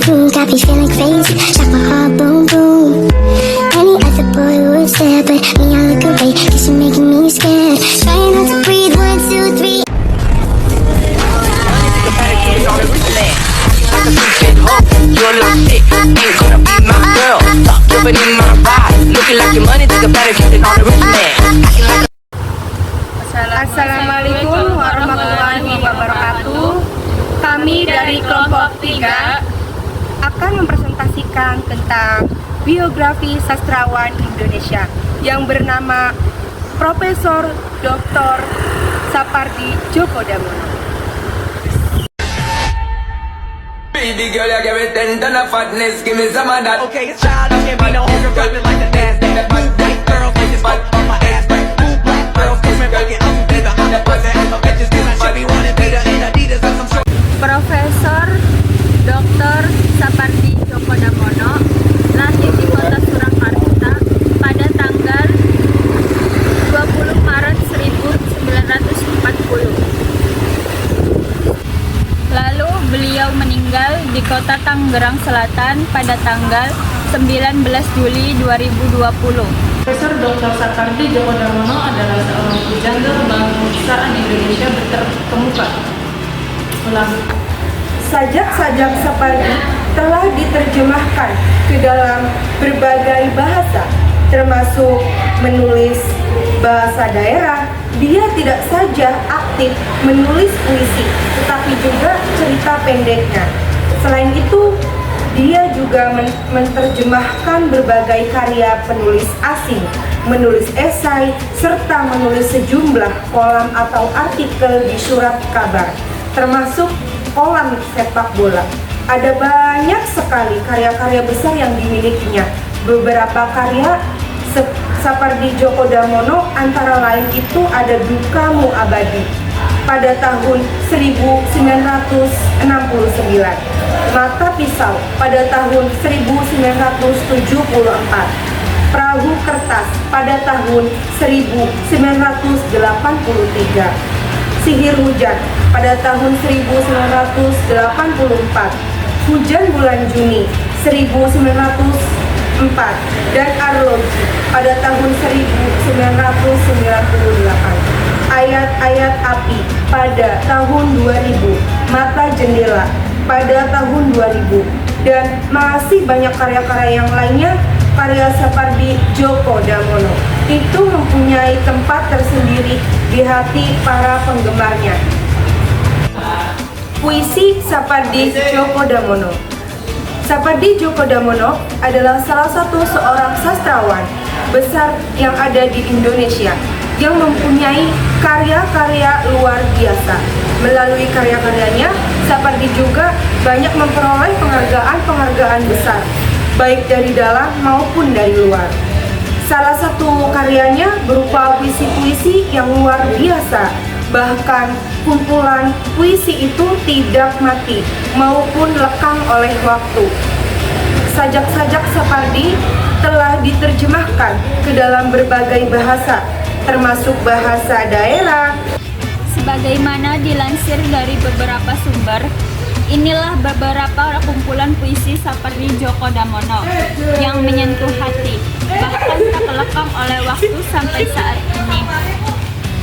room, got me feeling crazy. Shot my heart, boom, boom. Any other boy would stare, but me, I look away, cause you're making me scared. Trying not to breathe, 1, 2, 3. You're like it, ain't gonna be my girl. Stop jumping in my ride. Looking like your money, think I better keep it on the rich man. Assalamualaikum warahmatullahi wabarakatuh. Kami dari kelompok 3 akan mempresentasikan tentang biografi sastrawan Indonesia yang bernama Profesor Dr. Sapardi Djoko Damono. Baby girl, you give me 10 ton of fatness, give me some of that. Okay, it's child, I can't be no older, rapping like the NASDAQ. White girls, they just fuck on my ass back. Blue black girls, push me back, get up to the I'm the president of bitches, cause I should be wanting Peter and Adidas and some short. Profesor Dr. Sapardi Djoko Damono lahir di kota Surakarta pada tanggal 20 Maret 1940. Lalu beliau meninggal di kota Tangerang Selatan pada tanggal 19 Juli 2020. Profesor Dr. Sapardi Djoko Damono adalah seorang pujangga bangsa Indonesia berterkemuka. Sajak-sajak Sapardi telah diterjemahkan ke dalam berbagai bahasa, termasuk menulis bahasa daerah. Dia tidak saja aktif menulis puisi, tetapi juga cerita pendeknya. Selain itu, dia juga menerjemahkan berbagai karya penulis asing, menulis esai, serta menulis sejumlah kolam atau artikel di surat kabar, termasuk kolam sepak bola. Ada banyak sekali karya-karya besar yang dimilikinya. Beberapa karya Sapardi Djoko Damono antara lain itu ada Dukamu Abadi pada tahun 1969, Mata Pisau pada tahun 1974, Perahu Kertas pada tahun 1983, Sihir Hujan pada tahun 1984, Hujan Bulan Juni 1904, dan Arloji pada tahun 1998, Ayat-ayat Api pada tahun 2000, Mata Jendela pada tahun 2000, dan masih banyak karya-karya yang lainnya. Karya Sapardi Djoko Damono itu mempunyai tempat tersendiri di hati para penggemarnya. Puisi Sapardi Djoko Damono. Sapardi Djoko Damono adalah salah satu seorang sastrawan besar yang ada di Indonesia yang mempunyai karya-karya luar biasa. Melalui karya-karyanya, Sapardi juga banyak memperoleh penghargaan-penghargaan besar, baik dari dalam maupun dari luar. Salah satu karyanya berupa puisi-puisi yang luar biasa. Bahkan kumpulan puisi itu tidak mati maupun lekang oleh waktu. Sajak-sajak Sapardi telah diterjemahkan ke dalam berbagai bahasa, termasuk bahasa daerah. Sebagaimana dilansir dari beberapa sumber, inilah beberapa kumpulan puisi Sapardi Djoko Damono yang menyentuh hati, bahkan tak lekang oleh waktu sampai saat ini.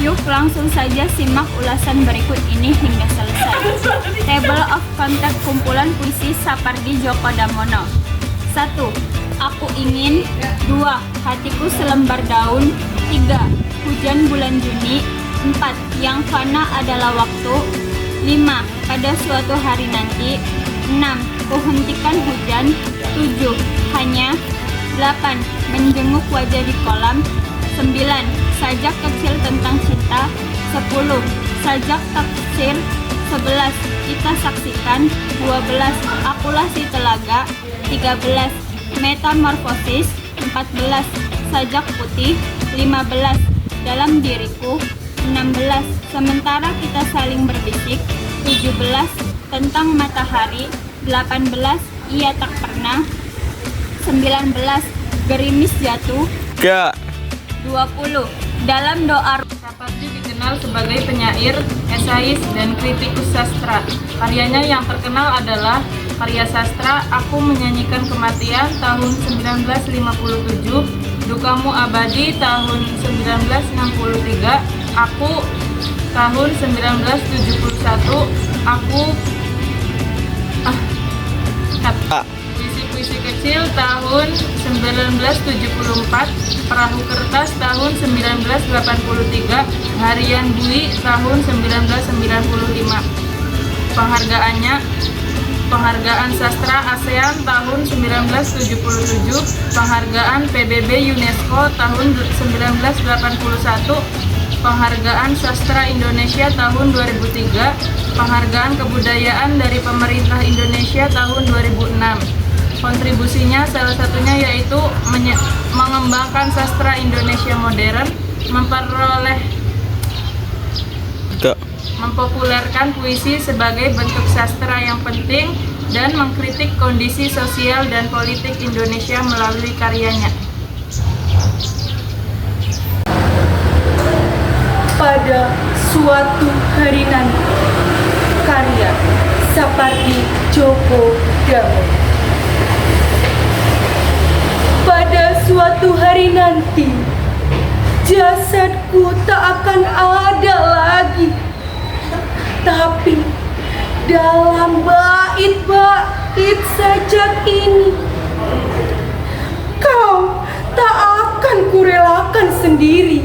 Yuk langsung saja simak ulasan berikut ini hingga selesai. Table of Content kumpulan puisi Sapardi Djoko Damono. 1. Aku ingin. 2. Hatiku selembar daun. 3. Hujan bulan Juni. 4. Yang fana adalah waktu. 5. Pada suatu hari nanti. 6. Kuhentikan hujan. 7. Hanya. 8. Menjenguk wajah di kolam. 9. Sajak kecil tentang cinta. 10. Sajak tafsir. 11. Kita saksikan. 12. Akulah si telaga. 13. Metamorfosis. 14. Sajak putih. 15. Dalam diriku. 16. Sementara kita saling berbisik. 17. Tentang matahari. 18. Ia tak pernah. 19. Gerimis jatuh. 20. Dalam doa. Sapardi dikenal sebagai penyair, esais, dan kritikus sastra. Karyanya yang terkenal adalah Karya sastra, Aku Menyanyikan Kematian tahun 1957, Dukamu Abadi tahun 1963, Aku tahun 1971, Puisi-puisi kecil tahun 1974, Perahu Kertas tahun 1983, Harian Bui tahun 1995. Penghargaan Sastra ASEAN tahun 1977, Penghargaan PBB UNESCO tahun 1981, Penghargaan Sastra Indonesia tahun 2003, Penghargaan Kebudayaan dari Pemerintah Indonesia tahun 2006. Kontribusinya salah satunya yaitu mengembangkan sastra Indonesia modern, mempopulerkan puisi sebagai bentuk sastra yang penting, dan mengkritik kondisi sosial dan politik Indonesia melalui karyanya. Pada suatu hari nanti, karya Sapardi Djoko Damono. Pada suatu hari nanti, jasadku tak akan ada lagi, tapi dalam bait-bait sajak ini, kau tak akan kurelakan sendiri.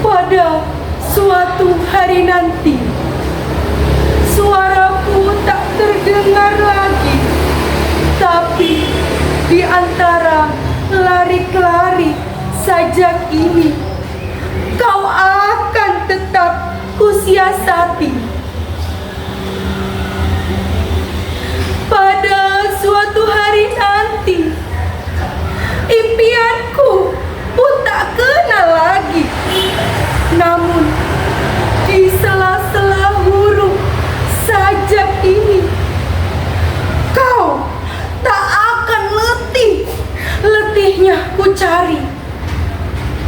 Pada suatu hari nanti, suaraku tak terdengar lagi, tapi di antara lari-lari sajak ini, kau akan tetap kusiasati. Pada suatu hari nanti, impianku pun tak kenal lagi, namun di sela-sela huruf sajak ini, kau tak akan letihnya ku cari.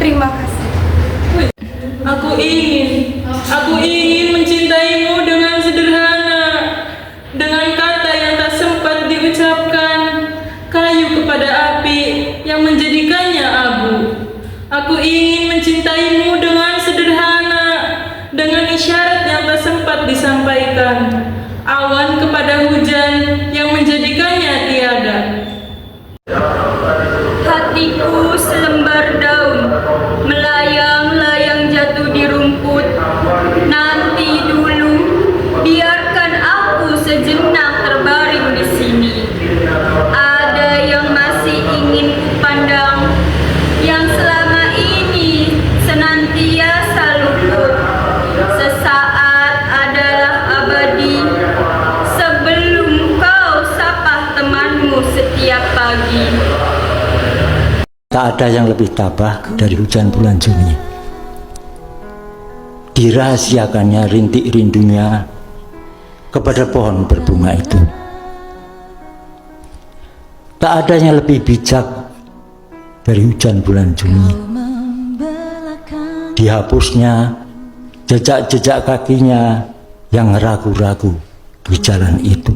Terima kasih. Aku ingin mencintaimu dengan sederhana, dengan kata yang tak sempat diucapkan, kayu kepada api yang menjadikannya abu. Aku ingin mencintaimu dengan sederhana, dengan isyarat yang tak sempat disampaikan, awan kepada hujan yang menjadikannya tiada. Hatiku selembar daun, melayang-layang jatuh di rumput. Nanti dulu, biarkan aku sejenak terbaring di sini. Ada yang masih ingin kupandang, yang selama ini senantiasa luput. Sesaat adalah abadi, sebelum kau sapa temanmu setiap pagi. Tak ada yang lebih tabah dari hujan bulan Juni. Dirahasiakannya rintik rindunya kepada pohon berbunga itu. Tak ada yang lebih bijak dari hujan bulan Juni. Dihapusnya jejak-jejak kakinya yang ragu-ragu di jalan itu.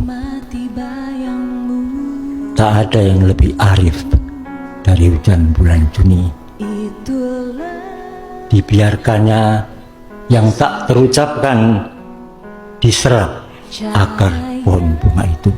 Tak ada yang lebih arif dari hujan bulan Juni. Dibiarkannya yang tak terucapkan diserap akar pohon bunga itu.